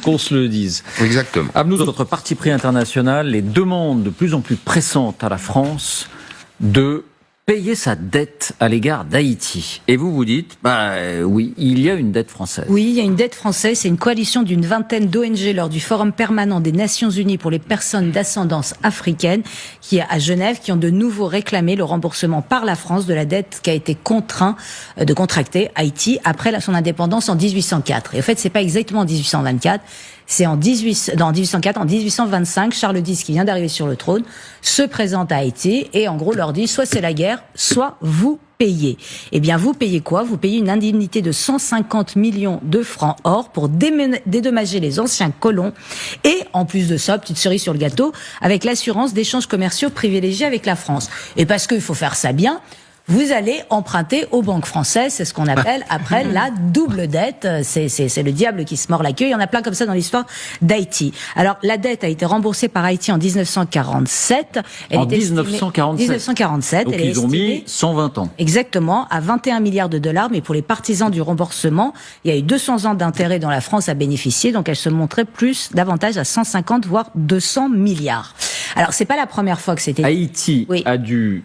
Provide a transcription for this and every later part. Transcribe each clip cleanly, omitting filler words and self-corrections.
qu'on se le dise. Exactement. À nous, notre parti pris international, les demandes de plus en plus pressantes à la France de payer sa dette à l'égard d'Haïti. Et vous dites, oui, il y a une dette française. Oui, il y a une dette française. C'est une coalition d'une vingtaine d'ONG lors du Forum permanent des Nations Unies pour les personnes d'ascendance africaine, qui est à Genève, qui ont de nouveau réclamé le remboursement par la France de la dette qui a été contraint de contracter Haïti après son indépendance en 1804. Et en fait, c'est pas exactement en 1824. C'est en 1804, en 1825, Charles X, qui vient d'arriver sur le trône, se présente à Haïti et en gros leur dit soit c'est la guerre, soit vous payez. Eh bien, vous payez quoi? Vous payez une indemnité de 150 millions de francs or pour dédommager les anciens colons et, en plus de ça, petite cerise sur le gâteau, avec l'assurance d'échanges commerciaux privilégiés avec la France. Et parce qu'il faut faire ça bien, vous allez emprunter aux banques françaises, c'est ce qu'on appelle après la double dette. C'est le diable qui se mord la queue. Il y en a plein comme ça dans l'histoire d'Haïti. Alors la dette a été remboursée par Haïti en 1947. En 1947. Donc ils ont mis 120 ans. Exactement, à 21 milliards de dollars. Mais pour les partisans du remboursement, il y a eu 200 ans d'intérêt dont la France a bénéficié. Donc elle se montrait davantage à 150 voire 200 milliards. Alors c'est pas la première fois que c'était. Haïti a dû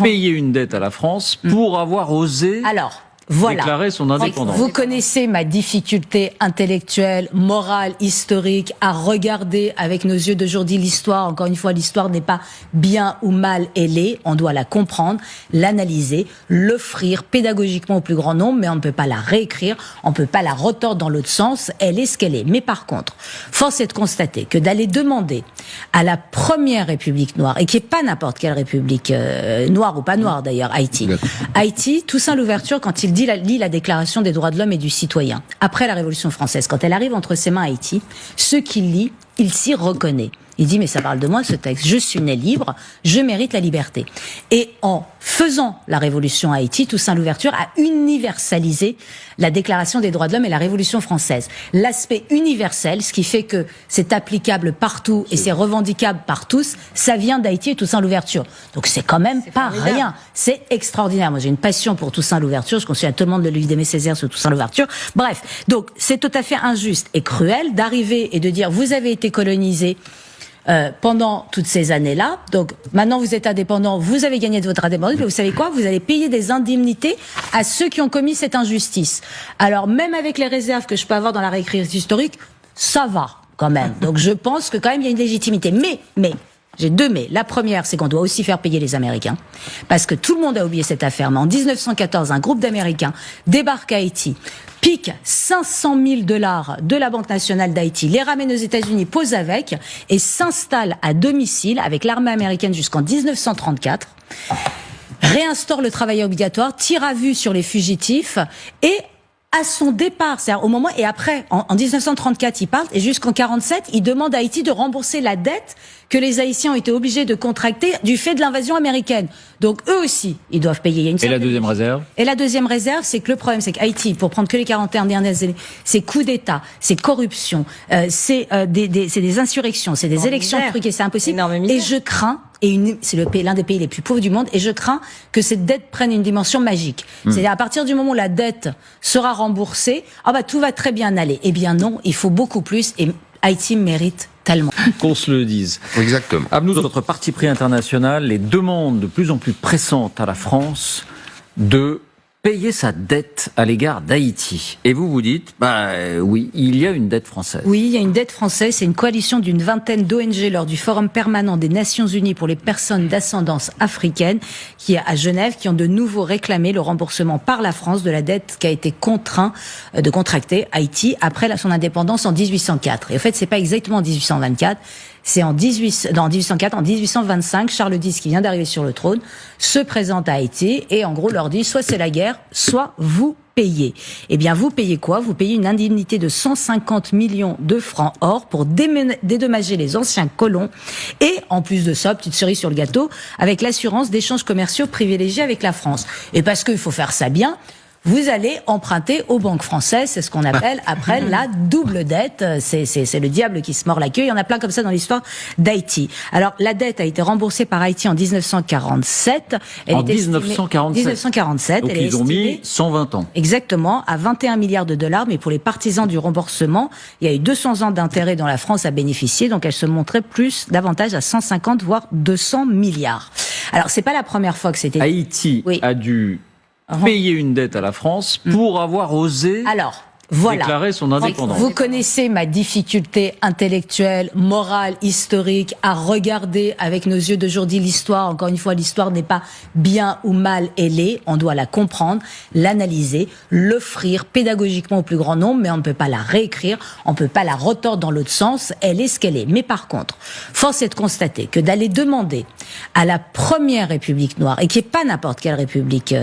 payer une dette à la France pour avoir osé déclarer son indépendance. Vous connaissez ma difficulté intellectuelle, morale, historique à regarder avec nos yeux d'aujourd'hui l'histoire. Encore une fois, l'histoire n'est pas bien ou mal elle est. On doit la comprendre, l'analyser, l'offrir pédagogiquement au plus grand nombre, mais on ne peut pas la réécrire, on ne peut pas la retordre dans l'autre sens. Elle est ce qu'elle est. Mais par contre, force est de constater que d'aller demander à la première République noire, et qui n'est pas n'importe quelle République noire ou pas noire d'ailleurs, Haïti, Toussaint Louverture, quand il lit la Déclaration des droits de l'homme et du citoyen, après la Révolution française, quand elle arrive entre ses mains Haïti, ce qu'il lit, il s'y reconnaît. Il dit, mais ça parle de moi ce texte, je suis né libre, je mérite la liberté. Et en faisant la révolution à Haïti, Toussaint Louverture a universalisé la Déclaration des droits de l'homme et la Révolution française. L'aspect universel, ce qui fait que c'est applicable partout et c'est revendicable par tous, ça vient d'Haïti et Toussaint Louverture. Donc c'est quand même pas rien. C'est extraordinaire. Moi j'ai une passion pour Toussaint Louverture, je conseille à tout le monde de lire d'Aimé Césaire sur Toussaint Louverture. Bref, donc c'est tout à fait injuste et cruel d'arriver et de dire vous avez été colonisé pendant toutes ces années-là. Donc maintenant vous êtes indépendant, vous avez gagné de votre indépendance, mais vous savez quoi? Vous allez payer des indemnités à ceux qui ont commis cette injustice. Alors même avec les réserves que je peux avoir dans la réécriture historique, ça va quand même. Donc je pense que quand même il y a une légitimité. Mais j'ai deux mais. La première, c'est qu'on doit aussi faire payer les Américains. Parce que tout le monde a oublié cette affaire. Mais en 1914, un groupe d'Américains débarque à Haïti, pique 500 000 $ de la Banque nationale d'Haïti, les ramène aux États-Unis, pose avec, et s'installe à domicile avec l'armée américaine jusqu'en 1934, réinstaure le travail obligatoire, tire à vue sur les fugitifs, et à son départ, c'est-à-dire au moment et après, en 1934, il part et jusqu'en 47, il demande à Haïti de rembourser la dette que les Haïtiens ont été obligés de contracter du fait de l'invasion américaine. Donc eux aussi, ils doivent payer. Il y a une et la deuxième réserve? Et la deuxième réserve, c'est que le problème, c'est qu'Haïti, pour prendre que les 41 dernières années, c'est coup d'État, c'est corruption, c'est des insurrections, c'est des élections truquées, c'est impossible. Et je crains, c'est l'un des pays les plus pauvres du monde, et je crains que cette dette prenne une dimension magique. C'est-à-dire à partir du moment où la dette sera remboursée, tout va très bien aller. Eh bien non, il faut beaucoup plus, et Haïti mérite tellement. Qu'on se le dise. Exactement. À nous, notre parti pris international, les demandes de plus en plus pressantes à la France de payer sa dette à l'égard d'Haïti. Et vous dites, oui, il y a une dette française. Oui, il y a une dette française. C'est une coalition d'une vingtaine d'ONG lors du Forum permanent des Nations Unies pour les personnes d'ascendance africaine, qui est à Genève, qui ont de nouveau réclamé le remboursement par la France de la dette qui a été contraint de contracter Haïti après son indépendance en 1804. Et en fait, c'est pas exactement en 1824. C'est en 1804, en 1825, Charles X, qui vient d'arriver sur le trône, se présente à Haïti et en gros leur dit soit c'est la guerre, soit vous payez. Eh bien vous payez quoi? Vous payez une indemnité de 150 millions de francs or pour dédommager les anciens colons et en plus de ça, petite cerise sur le gâteau, avec l'assurance d'échanges commerciaux privilégiés avec la France. Et parce qu'il faut faire ça bien, vous allez emprunter aux banques françaises, c'est ce qu'on appelle après la double dette. C'est le diable qui se mord la queue. Il y en a plein comme ça dans l'histoire d'Haïti. Alors la dette a été remboursée par Haïti en 1947. En 1947. Donc ils ont mis 120 ans. Exactement, à 21 milliards de dollars. Mais pour les partisans du remboursement, il y a eu 200 ans d'intérêt dont la France a bénéficié. Donc elle se montrait davantage à 150 voire 200 milliards. Alors c'est pas la première fois que c'était. Haïti a dû payer une dette à la France pour avoir osé déclarer son indépendance. Vous connaissez ma difficulté intellectuelle, morale, historique à regarder avec nos yeux d'aujourd'hui l'histoire. Encore une fois, l'histoire n'est pas bien ou mal ailée. On doit la comprendre, l'analyser, l'offrir pédagogiquement au plus grand nombre, mais on ne peut pas la réécrire, on ne peut pas la retordre dans l'autre sens. Elle est ce qu'elle est. Mais par contre, force est de constater que d'aller demander à la première République noire, et qui n'est pas n'importe quelle République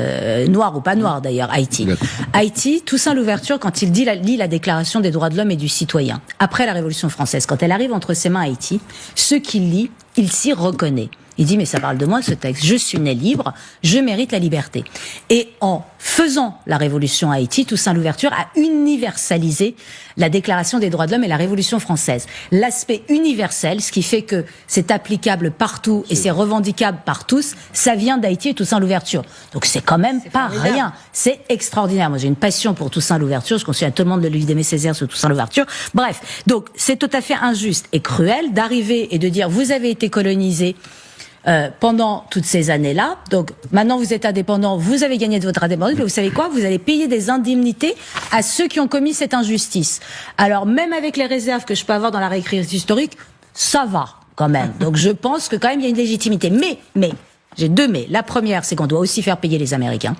noire ou pas noire d'ailleurs, Haïti, Toussaint Louverture, quand il lit la Déclaration des droits de l'homme et du citoyen, après la Révolution française, quand elle arrive entre ses mains Haïti, ce qu'il lit, il s'y reconnaît. Il dit, mais ça parle de moi, ce texte. Je suis né libre, je mérite la liberté. Et en faisant la révolution à Haïti, Toussaint Louverture a universalisé la Déclaration des droits de l'homme et la Révolution française. L'aspect universel, ce qui fait que c'est applicable partout et c'est revendicable par tous, ça vient d'Haïti et Toussaint Louverture. Donc c'est quand même pas rien. C'est extraordinaire. Moi j'ai une passion pour Toussaint Louverture. Je conseille à tout le monde de lire Aimé Césaire sur Toussaint Louverture. Bref, donc c'est tout à fait injuste et cruel d'arriver et de dire vous avez été colonisé pendant toutes ces années-là. Donc maintenant vous êtes indépendant, vous avez gagné de votre indépendance, mais vous savez quoi? Vous allez payer des indemnités à ceux qui ont commis cette injustice. Alors même avec les réserves que je peux avoir dans la réécriture historique, ça va quand même. Donc je pense que quand même il y a une légitimité. Mais j'ai deux mais. La première, c'est qu'on doit aussi faire payer les Américains.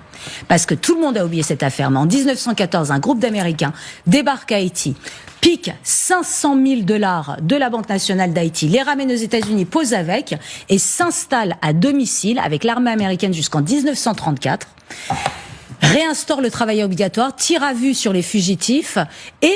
Parce que tout le monde a oublié cette affaire. Mais en 1914, un groupe d'Américains débarque à Haïti, pique 500 000 $ de la Banque nationale d'Haïti, les ramène aux États-Unis, pose avec, et s'installe à domicile avec l'armée américaine jusqu'en 1934, réinstaure le travail obligatoire, tire à vue sur les fugitifs, et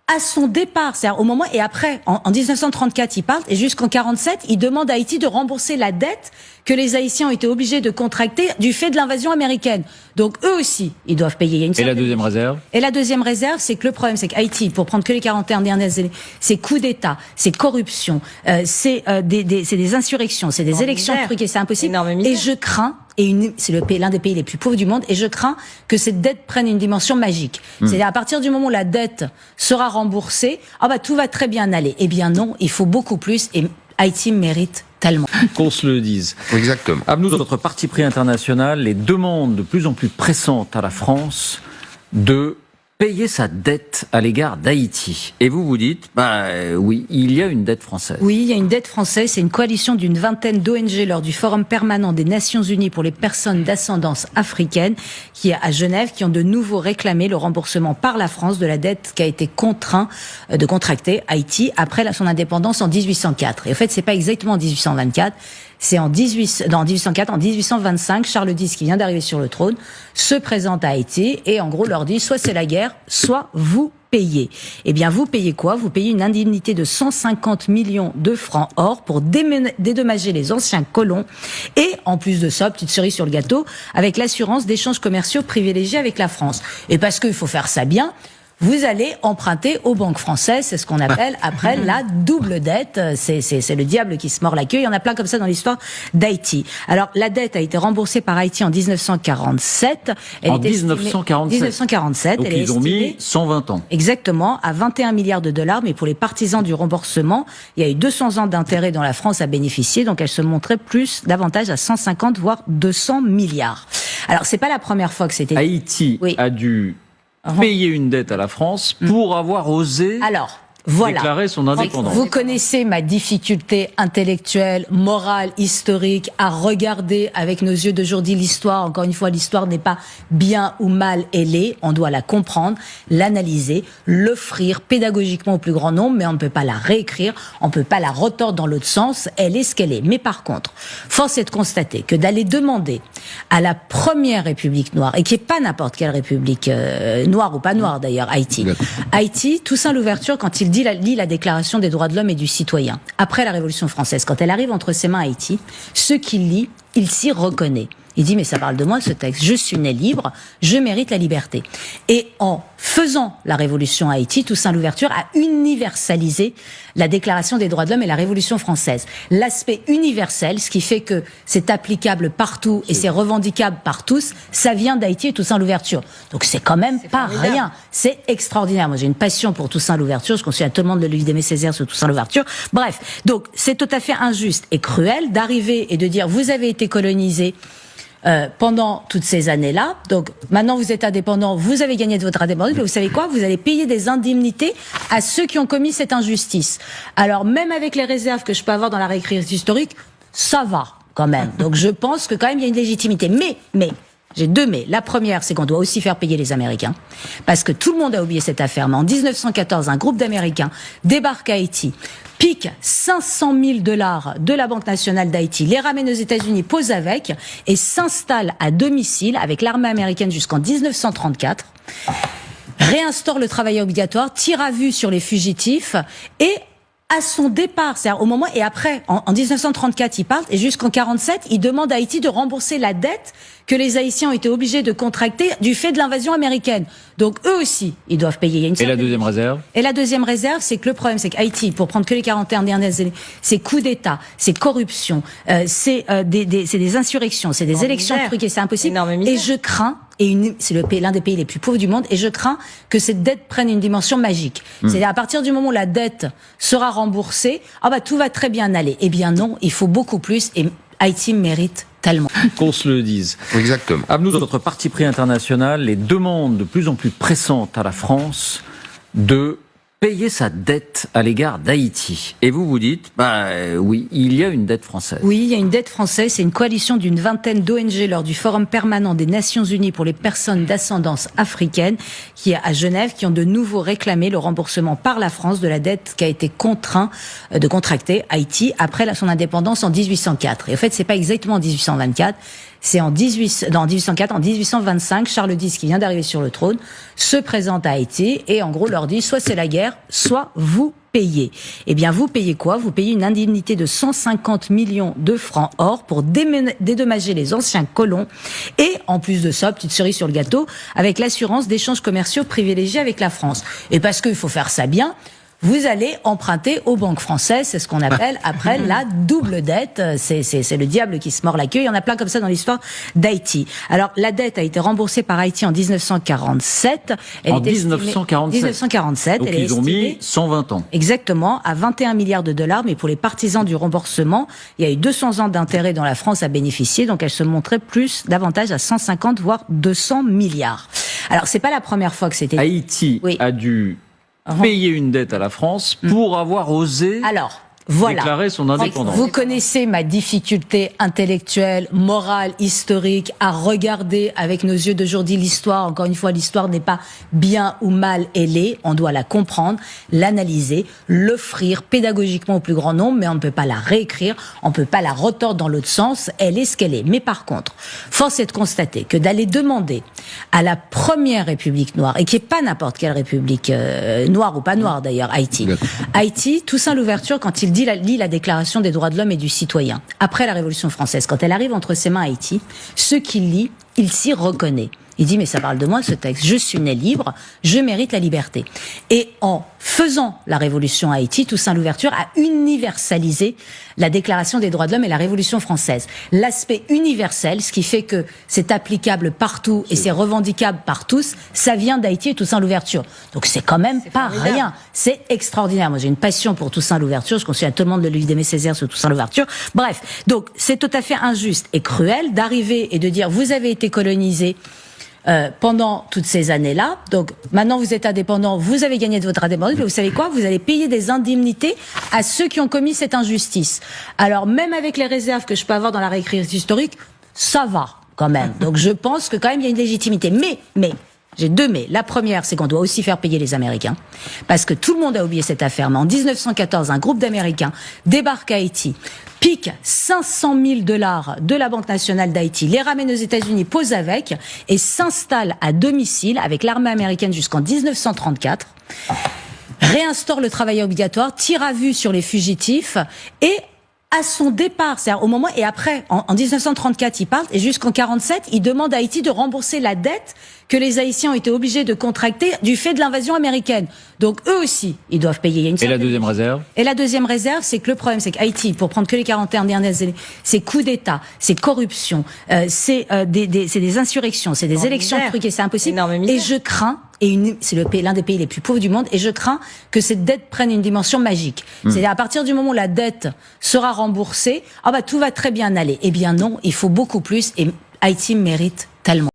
à son départ, c'est-à-dire au moment et après, en 1934, il part et jusqu'en 47, il demande à Haïti de rembourser la dette que les Haïtiens ont été obligés de contracter du fait de l'invasion américaine. Donc eux aussi, ils doivent payer. Il y a une et la deuxième réserve? Et la deuxième réserve, c'est que le problème, c'est qu'Haïti, pour prendre que les 41 dernières années, c'est coup d'État, c'est corruption, c'est des insurrections, c'est des élections truquées, c'est impossible. Et je crains, c'est l'un des pays les plus pauvres du monde, et je crains que cette dette prenne une dimension magique. C'est-à-dire à partir du moment où la dette sera remboursée, tout va très bien aller. Eh bien non, il faut beaucoup plus, et Haïti mérite tellement. Qu'on se le dise. Exactement. Nous, notre parti pris international, les demandes de plus en plus pressantes à la France de payer sa dette à l'égard d'Haïti. Et vous vous dites, oui, il y a une dette française. Oui, il y a une dette française. C'est une coalition d'une vingtaine d'ONG lors du Forum permanent des Nations Unies pour les personnes d'ascendance africaine, qui est à Genève, qui ont de nouveau réclamé le remboursement par la France de la dette qu'a été contraint de contracter Haïti après son indépendance en 1804. Et en fait, c'est pas exactement en 1824. C'est en 1804, en 1825, Charles X, qui vient d'arriver sur le trône, se présente à Haïti et en gros leur dit soit c'est la guerre, soit vous payez. Eh bien, vous payez quoi? Vous payez une indemnité de 150 millions de francs or pour dédommager les anciens colons et, en plus de ça, petite cerise sur le gâteau, avec l'assurance d'échanges commerciaux privilégiés avec la France. Et parce qu'il faut faire ça bien, vous allez emprunter aux banques françaises, c'est ce qu'on appelle après la double dette. C'est le diable qui se mord la queue. Il y en a plein comme ça dans l'histoire d'Haïti. Alors la dette a été remboursée par Haïti en 1947. En 1947. Donc ils ont mis 120 ans. Exactement, à 21 milliards de dollars. Mais pour les partisans du remboursement, il y a eu 200 ans d'intérêt dont la France a bénéficié. Donc elle se montrait davantage à 150 voire 200 milliards. Alors c'est pas la première fois que c'était. Haïti a dû payer une dette à la France pour avoir osé déclarer son indépendance. Vous connaissez ma difficulté intellectuelle, morale, historique à regarder avec nos yeux d'aujourd'hui l'histoire. Encore une fois, l'histoire n'est pas bien ou mal ailée. On doit la comprendre, l'analyser, l'offrir pédagogiquement au plus grand nombre, mais on ne peut pas la réécrire, on ne peut pas la retordre dans l'autre sens. Elle est ce qu'elle est. Mais par contre, force est de constater que d'aller demander à la première République noire, et qui n'est pas n'importe quelle République noire ou pas noire d'ailleurs, Haïti, Toussaint Louverture, quand il lit la Déclaration des droits de l'homme et du citoyen, après la Révolution française, quand elle arrive entre ses mains Haïti, ce qu'il lit, il s'y reconnaît. Il dit, mais ça parle de moi, ce texte. Je suis né libre, je mérite la liberté. Et en faisant la révolution à Haïti, Toussaint Louverture a universalisé la Déclaration des droits de l'homme et la Révolution française. L'aspect universel, ce qui fait que c'est applicable partout et c'est revendicable par tous, ça vient d'Haïti et Toussaint Louverture. Donc c'est quand même pas rien. C'est extraordinaire. Moi j'ai une passion pour Toussaint Louverture. Je conseille à tout le monde de lire d'Aimé Césaire sur Toussaint Louverture. Bref, donc c'est tout à fait injuste et cruel d'arriver et de dire vous avez été colonisé pendant toutes ces années-là. Donc maintenant vous êtes indépendant, vous avez gagné de votre indépendance, mais vous savez quoi? Vous allez payer des indemnités à ceux qui ont commis cette injustice. Alors même avec les réserves que je peux avoir dans la réécriture historique, ça va quand même. Donc je pense que quand même il y a une légitimité. Mais j'ai deux mais. La première, c'est qu'on doit aussi faire payer les Américains. Parce que tout le monde a oublié cette affaire. Mais en 1914, un groupe d'Américains débarque à Haïti, pique 500 000 $ de la Banque nationale d'Haïti, les ramène aux États-Unis, pose avec, et s'installe à domicile avec l'armée américaine jusqu'en 1934, réinstaure le travail obligatoire, tire à vue sur les fugitifs, et à son départ, c'est-à-dire au moment, et après, en 1934, il part, et jusqu'en 47, il demande à Haïti de rembourser la dette que les Haïtiens ont été obligés de contracter du fait de l'invasion américaine. Donc eux aussi, ils doivent payer. Et la deuxième réserve? Et la deuxième réserve, c'est que le problème, c'est qu'Haïti, pour prendre que les 41 dernières années, c'est coup d'État, c'est corruption, c'est des insurrections, c'est des élections truquées, c'est impossible. Et je crains, c'est l'un des pays les plus pauvres du monde, et je crains que cette dette prenne une dimension magique. C'est-à-dire à partir du moment où la dette sera remboursée, tout va très bien aller. Eh bien non, il faut beaucoup plus, et Haïti mérite tellement. Qu'on se le dise. Exactement. À nous, notre parti pris international, les demandes de plus en plus pressantes à la France de payer sa dette à l'égard d'Haïti. Et vous vous dites, oui, il y a une dette française. Oui, il y a une dette française. C'est une coalition d'une vingtaine d'ONG lors du Forum permanent des Nations Unies pour les personnes d'ascendance africaine, qui est à Genève, qui ont de nouveau réclamé le remboursement par la France de la dette qu'a été contraint de contracter Haïti après son indépendance en 1804. Et en fait, c'est pas exactement en 1824. C'est en 1804, en 1825, Charles X, qui vient d'arriver sur le trône, se présente à Haïti et en gros leur dit soit c'est la guerre, soit vous payez. Eh bien, vous payez quoi? Vous payez une indemnité de 150 millions de francs or pour dédommager les anciens colons et, en plus de ça, petite cerise sur le gâteau, avec l'assurance d'échanges commerciaux privilégiés avec la France. Et parce qu'il faut faire ça bien, vous allez emprunter aux banques françaises, c'est ce qu'on appelle après la double dette. C'est le diable qui se mord la queue. Il y en a plein comme ça dans l'histoire d'Haïti. Alors la dette a été remboursée par Haïti en 1947. En 1947. Donc ils ont mis 120 ans. Exactement, à 21 milliards de $. Mais pour les partisans du remboursement, il y a eu 200 ans d'intérêt dont la France a bénéficié. Donc elle se montrait davantage à 150 voire 200 milliards. Alors c'est pas la première fois que c'était. Haïti a dû payer une dette à la France pour avoir osé déclarer son indépendance. Vous connaissez ma difficulté intellectuelle, morale, historique à regarder avec nos yeux d'aujourd'hui l'histoire. Encore une fois, l'histoire n'est pas bien ou mal ailée. On doit la comprendre, l'analyser, l'offrir pédagogiquement au plus grand nombre, mais on ne peut pas la réécrire, on ne peut pas la retordre dans l'autre sens. Elle est ce qu'elle est. Mais par contre, force est de constater que d'aller demander à la première République noire, et qui n'est pas n'importe quelle République noire ou pas noire d'ailleurs, Haïti, Toussaint Louverture, quand il lit la Déclaration des droits de l'homme et du citoyen, après la Révolution française, quand elle arrive entre ses mains Haïti, ce qu'il lit, il s'y reconnaît. Il dit, mais ça parle de moi, ce texte. Je suis né libre, je mérite la liberté. Et en faisant la révolution à Haïti, Toussaint Louverture a universalisé la Déclaration des droits de l'homme et la Révolution française. L'aspect universel, ce qui fait que c'est applicable partout et c'est revendicable par tous, ça vient d'Haïti et Toussaint Louverture. Donc c'est quand même pas rien. C'est extraordinaire. Moi j'ai une passion pour Toussaint Louverture. Je conseille à tout le monde de lire d'Aimé Césaire sur Toussaint Louverture. Bref, donc c'est tout à fait injuste et cruel d'arriver et de dire vous avez été colonisé pendant toutes ces années-là. Donc maintenant vous êtes indépendant, vous avez gagné de votre indépendance, mais vous savez quoi? Vous allez payer des indemnités à ceux qui ont commis cette injustice. Alors même avec les réserves que je peux avoir dans la réécriture historique, ça va quand même. Donc je pense que quand même il y a une légitimité. Mais j'ai deux mais. La première, c'est qu'on doit aussi faire payer les Américains. Parce que tout le monde a oublié cette affaire. Mais en 1914, un groupe d'Américains débarque à Haïti, pique 500 000 $ de la Banque nationale d'Haïti, les ramène aux États-Unis, pose avec, et s'installe à domicile avec l'armée américaine jusqu'en 1934, réinstaure le travail obligatoire, tire à vue sur les fugitifs, et à son départ, c'est-à-dire au moment et après, en 1934, ils partent et jusqu'en 47, ils demandent à Haïti de rembourser la dette que les Haïtiens ont été obligés de contracter du fait de l'invasion américaine. Donc eux aussi, ils doivent payer. Il y a une Et la deuxième réserve? Et la deuxième réserve, c'est que le problème, c'est qu'Haïti, pour prendre que les 41 dernières années, c'est coups d'État, c'est corruption, c'est des insurrections, c'est des élections truquées, c'est impossible. Et je crains, c'est l'un des pays les plus pauvres du monde, et je crains que cette dette prenne une dimension magique. C'est-à-dire à partir du moment où la dette sera remboursée, tout va très bien aller. Eh bien non, il faut beaucoup plus, et Haïti mérite tellement.